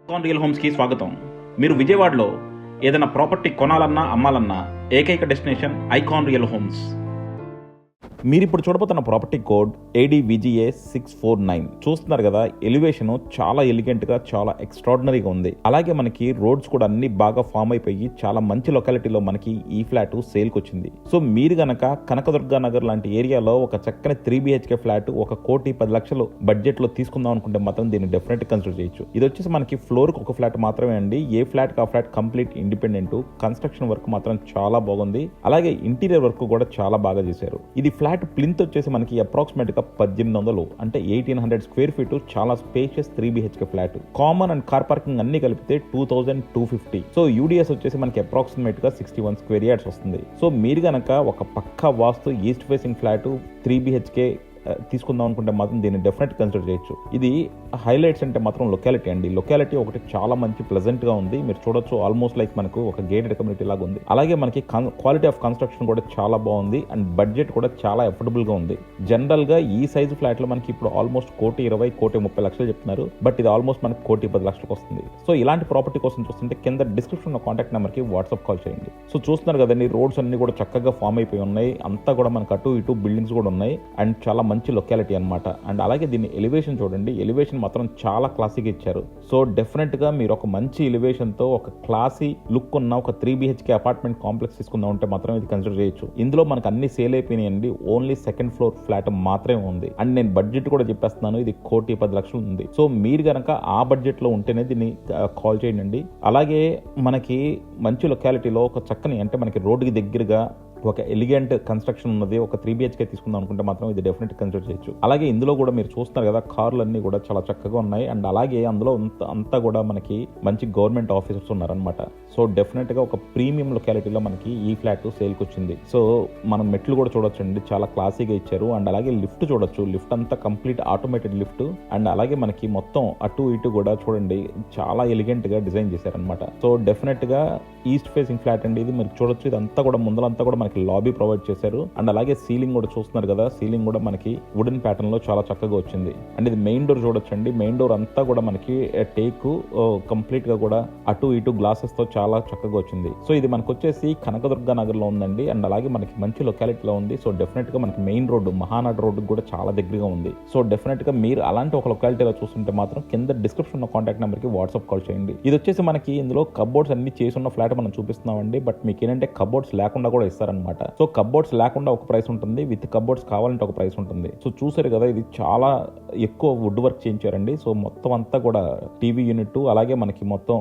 Icon real హోమ్స్కి స్వాగతం. మీరు విజయవాడలో ఏదైనా ప్రాపర్టీ కొనాలన్నా అమ్మాలన్నా ఏకైక డెస్టినేషన్ ఐకాన్ రియల్ హోమ్స్. మీరు ఇప్పుడు చూడబోతున్న ప్రాపర్టీ కోడ్ ADVGA 649. చూస్తున్నారు కదా, ఎలివేషన్ చాలా ఎలిగెంట్గా చాలా ఎక్స్ట్రాడినరీగా ఉంది. అలాగే మనకి రోడ్స్ కూడా అన్ని బాగా ఫామ్ అయిపోయి చాలా మంచి లొకాలిటీలో మనకి ఈ ఫ్లాట్ సేల్కి వచ్చింది. సో మీరు గనక కనకదుర్గా నగర్ లాంటి ఏరియాలో ఒక చక్కని 3 BHK ఫ్లాట్ 1,10,00,000 బడ్జెట్ లో తీసుకుందాం అనుకుంటే మాత్రం దీన్ని డెఫినెట్ కన్సిడర్ చేయొచ్చు. ఇది వచ్చేసి మనకి ఫ్లోర్ కి ఒక ఫ్లాట్ మాత్రమే అండి. ఏ ఫ్లాట్ కా flat complete independent. Construction work మాత్రం చాలా బాగుంది. అలాగే ఇంటీరియర్ వర్క్ కూడా చాలా బాగా చేశారు. ఇది ఫ్లాట్ ప్లింత్ వచ్చేసి మనకి అప్రాక్సిమేట్ గా 1800 అంటే 1800 స్క్వేర్ ఫీట్. చాలా spacious 3 BHK flat. Common and car parking అన్ని కలిపితే 2250. సో యూడిఎస్ వచ్చేసి మనకి అప్రాక్సిమేట్ గా 61 స్క్వేర్ యార్డ్స్ వస్తుంది. సో మీరు గనక ఒక పక్కా వాస్తు ఈస్ట్ ఫేసింగ్ ఫ్లాట్ 3 BHK తీసుకుందాం అనుకుంటే మాత్రం దీన్ని డెఫినెట్ కన్సిడర్ చేయొచ్చు. ఇది హైలైట్స్ అంటే మాత్రం లొకాలిటీ అండి. లొకాలిటీ ఒకటి చాలా మంచి ప్లెజెంట్ గా ఉంది. మీరు చూడొచ్చు, ఆల్మోస్ట్ లైక్ మనకు ఒక గేటెడ్ కమ్యూనిటీ లాగా ఉంది. అలాగే మనకి క్వాలిటీ ఆఫ్ కన్స్ట్రక్షన్ కూడా చాలా బాగుంది అండ్ బడ్జెట్ కూడా చాలా అఫోర్డబుల్ గా ఉంది. జనరల్ గా ఈ సైజు ఫ్లాట్ లో మనకి ఇప్పుడు ఆల్మోస్ట్ 1,20,00,000 1,30,00,000 చెప్తున్నారు. బట్ ఇది ఆల్మోస్ట్ మనకి 1,10,00,000 వస్తుంది. సో ఇలాంటి ప్రాపర్టీ కోసం చూస్తుంటే కింద డిస్క్రిప్షన్ లో కాంటాక్ట్ నెంబర్ కి వాట్సాప్ కాల్ చేయండి. సో చూస్తున్నారు కదండి, రోడ్స్ అన్ని కూడా చక్కగా ఫామ్ అయిపోయి ఉన్నాయి. అంతా కూడా మనకు అటు ఇటు బిల్డింగ్స్ కూడా ఉన్నాయి అండ్ చాలా మంచి లొకాలిటీ అనమాట. అండ్ అలాగే దీన్ని ఎలివేషన్ చూడండి, ఎలివేషన్ మాత్రం చాలా క్లాసీగా ఇచ్చారు. సో డెఫినెట్ గా మీరు ఒక మంచి ఎలివేషన్ తో ఒక క్లాసీ లుక్ ఉన్న ఒక 3 BHK అపార్ట్మెంట్ కాంప్లెక్స్ తీసుకుందాం అంటే మాత్రం ఇది కన్సిడర్ చేయొచ్చు. ఇందులో మనకు అన్ని సేల్ అయిపోయినాయండి. ఓన్లీ సెకండ్ ఫ్లోర్ ఫ్లాట్ మాత్రమే ఉంది. అండ్ నేను బడ్జెట్ కూడా చెప్పేస్తున్నాను, ఇది 1,10,00,000 ఉంది. సో మీరు గనక ఆ బడ్జెట్ లో ఉంటేనే దీన్ని కాల్ చేయండి. అలాగే మనకి మంచి లొకాలిటీలో ఒక చక్కని అంటే మనకి రోడ్డుకి దగ్గరగా ఒక ఎలిగెంట్ కన్స్ట్రక్షన్ ఉన్నది ఒక 3 BHK తీసుకుందాం అనుకుంటే మాత్రం ఇది డెఫినెట్ కన్సిడర్ చేయొచ్చు. అలాగే ఇందులో కూడా మీరు చూస్తున్నారు కదా, కార్లు అన్ని కూడా చాలా చక్కగా ఉన్నాయి. అండ్ అలాగే అందులో అంతా కూడా మనకి మంచి గవర్నమెంట్ ఆఫీసర్స్ ఉన్నారనమాట. సో డెఫినెట్ గా ఒక ప్రీమియం లొకాలిటీలో మనకి ఈ ఫ్లాట్ సేల్కి వచ్చింది. సో మనం మెట్లు కూడా చూడొచ్చు అండి, చాలా క్లాసీగా ఇచ్చారు. అండ్ అలాగే లిఫ్ట్ చూడొచ్చు, లిఫ్ట్ అంతా కంప్లీట్ ఆటోమేటెడ్ లిఫ్ట్. అండ్ అలాగే మనకి మొత్తం అటు ఇటు కూడా చూడండి చాలా ఎలిగెంట్ గా డిజైన్ చేశారనమాట. సో డెఫినెట్ గా ఈస్ట్ ఫేసింగ్ ఫ్లాట్ అండి ఇది. మీరు చూడొచ్చు, ఇదంతా కూడా ముందలంతా కూడా మనకి లాబీ ప్రొవైడ్ చేశారు. అండ్ అలాగే సీలింగ్ కూడా చూస్తున్నారు కదా, సీలింగ్ కూడా మనకి వుడెన్ ప్యాటర్న్ లో చాలా చక్కగా వచ్చింది. అండ్ ఇది మెయిన్ డోర్ చూడొచ్చండి, మెయిన్ డోర్ అంతా కూడా మనకి టేక్ కంప్లీట్ గా కూడా అటు ఇటు గ్లాసెస్ తో చాలా చక్కగా వచ్చింది. సో ఇది మనకు వచ్చేసి కనకదుర్గా నగర్ లో ఉందండి. అండ్ అలాగే మనకి మంచి లొకాలిటీలో ఉంది. సో డెఫినెట్ గా మనకి మెయిన్ రోడ్డు మహానాడు రోడ్డు కూడా చాలా దగ్గరగా ఉంది. సో డెఫినెట్ గా మీరు అలాంటి ఒక లొకాలిటీలో చూస్తుంటే మాత్రం కింద డిస్క్రిప్షన్ లో కాంటాక్ట్ నెంబర్ కి వాట్సాప్ కాల్ చేయండి. ఇది వచ్చేసి మనకి ఇందులో కబోర్డ్స్ అన్ని చేసి ఉన్న ఫ్లాట్ మనం చూపిస్తున్నామండి. బట్ మీకు ఏంటంటే కబోర్డ్స్ లేకుండా కూడా ఇస్తారనమాట. సో కబోర్డ్స్ లేకుండా ఒక ప్రైస్ ఉంటుంది, విత్ కబోర్డ్స్ కావాలంటే ఒక ప్రైస్ ఉంటుంది. సో చూసారు కదా, ఇది చాలా ఎక్కువ వుడ్ వర్క్ చేయించారండి. సో మొత్తం అంతా కూడా టీవీ యూనిట్ అలాగే మనకి మొత్తం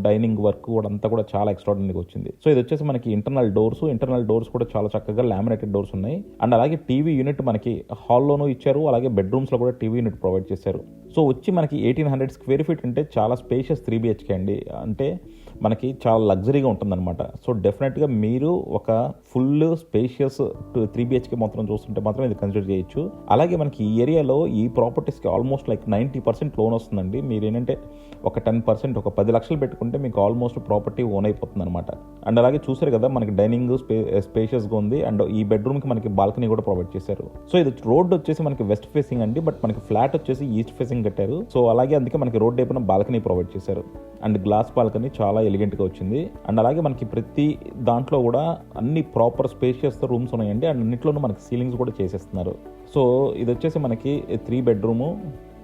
డైనింగ్ వర్క్ కూడా అంతా కూడా చాలా ఎక్స్ట్రాడినరీగా వచ్చింది. సో ఇది వచ్చేసి మనకి ఇంటర్నల్ డోర్స్ కూడా చాలా చక్కగా లామినేటెడ్ డోర్స్ ఉన్నాయి. అండ్ అలాగే టీవీ యూనిట్ మనకి హాల్లోనూ ఇచ్చారు. అలాగే బెడ్రూమ్స్ లో కూడా టీవీ యూనిట్ ప్రొవైడ్ చేశారు. సో వచ్చి మనకి 1800 స్క్వేర్ ఫీట్ అంటే చాలా స్పేషియస్ 3 BHK అండి. అంటే మనకి చాలా లగ్జరీగా ఉంటుందన్నమాట. సో డెఫినెట్గా మీరు ఒక ఫుల్ స్పేషియస్ 3 BHK మొత్తం చూస్తుంటే మాత్రం ఇది కన్సిడర్ చేయొచ్చు. అలాగే మనకి ఈ ఏరియాలో ఈ ప్రాపర్టీస్కి ఆల్మోస్ట్ లైక్ 90% లోన్ వస్తుందండి. మీరు ఏంటంటే ఒక 10% ఒక 10 లక్షలు పెట్టుకుంటే మీకు ఆల్మోస్ట్ ప్రాపర్టీ ఓన్ అయిపోతుంది అనమాట. అండ్ అలాగే చూసారు కదా, మనకి డైనింగ్ స్పేషియస్గా ఉంది. అండ్ ఈ బెడ్రూమ్కి మనకి బాల్కనీ కూడా ప్రొవైడ్ చేశారు. సో ఇది రోడ్ వచ్చేసి మనకి వెస్ట్ ఫేసింగ్ అండి. బట్ మనకి ఫ్లాట్ వచ్చేసి ఈస్ట్ ఫేసింగ్ కట్టారు. సో అలాగే అందుకే మనకి రోడ్ వైపున బాల్కనీ ప్రొవైడ్ చేశారు. అండ్ గ్లాస్ బాల్కనీ చాలా ఎలిగెంట్ గా వచ్చింది. అండ్ అలాగే మనకి ప్రతి దాంట్లో కూడా అన్ని ప్రాపర్ స్పేషియస్ రూమ్స్ ఉన్నాయండి. అండ్ అన్నింటిలోనూ మనకి సీలింగ్స్ కూడా చేసేస్తున్నారు. సో ఇది వచ్చేసి మనకి 3 బెడ్రూము.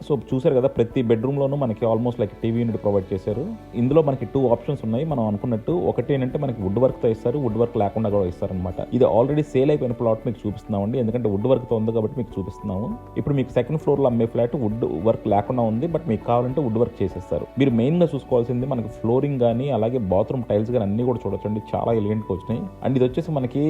సో చూసారు కదా, ప్రతి బెడ్రూమ్లోనూ మనకి almost like TV unit provide చేశారు. ఇందులో మనకి 2 ఆప్షన్స్ ఉన్నాయి మనం అనుకున్నట్టు. ఒకటి ఏంటంటే మనకి వుడ్ వర్క్తో ఇస్తారు, వుడ్ వర్క్ లేకుండా కూడా ఇస్తారనమాట. ఇది ఆల్రెడీ సేల్ అయిపోయిన ప్లాట్ మీకు చూపిస్తున్నామండి, ఎందుకంటే వుడ్ వర్క్తో ఉంది కాబట్టి మీకు చూపిస్తున్నాము. ఇప్పుడు మీకు సెకండ్ ఫ్లోర్లో అమ్మే ఫ్లాట్ వుడ్ వర్క్ లేకుండా ఉంది. బట్ మీకు కావాలంటే వుడ్ వర్క్ చేసేస్తారు. మీరు మెయిన్గా చూసుకోవాల్సింది మనకి ఫ్లోరింగ్ కానీ అలాగే బాత్రూమ్ టైల్స్ కానీ అన్ని కూడా చూడొచ్చండి, చాలా ఎలిగెంట్గా వచ్చినాయి. అండ్ ఇది వచ్చేసి మనకి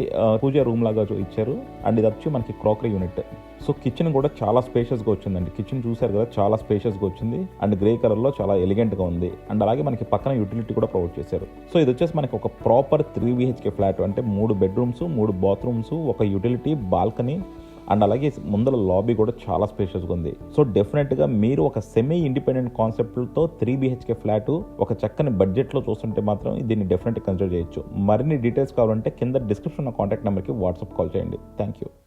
పూజా రూమ్ లాగా ఇచ్చారు. అండ్ ఇది వచ్చి మనకి క్రాకరీ యూనిట్. సో కిచెన్ కూడా చాలా స్పేషియస్గా వచ్చిందండి. కిచెన్ చూసారు కదా, చాలా స్పేషియస్గా వచ్చింది. అండ్ గ్రే కలర్లో చాలా ఎలిగెంట్గా ఉంది. అండ్ అలాగే మనకి పక్కన యూటిలిటీ కూడా ప్రొవైడ్ చేశారు. సో ఇది వచ్చేసి మనకి ఒక ప్రాపర్ 3 BHK ఫ్లాట్ అంటే 3 బెడ్రూమ్స్ 3 బాత్రూమ్స్ ఒక యూటిలిటీ బాల్కనీ. అండ్ అలాగే ముందర లాబీ కూడా చాలా స్పేషియస్గా ఉంది. సో డెఫినెట్గా మీరు ఒక సెమీ ఇండిపెండెంట్ కాన్సెప్ట్తో 3 BHK ఫ్లాట్ ఒక చక్కని బడ్జెట్లో చూస్తుంటే మాత్రం దీన్ని డెఫినెట్గా కన్సిడర్ చేయొచ్చు. మరిన్ని డీటెయిల్స్ కావాలంటే కింద డిస్క్రిప్షన్ కాంటాక్ట్ నెంబర్కి వాట్సాప్ కాల్ చేయండి. Thank you.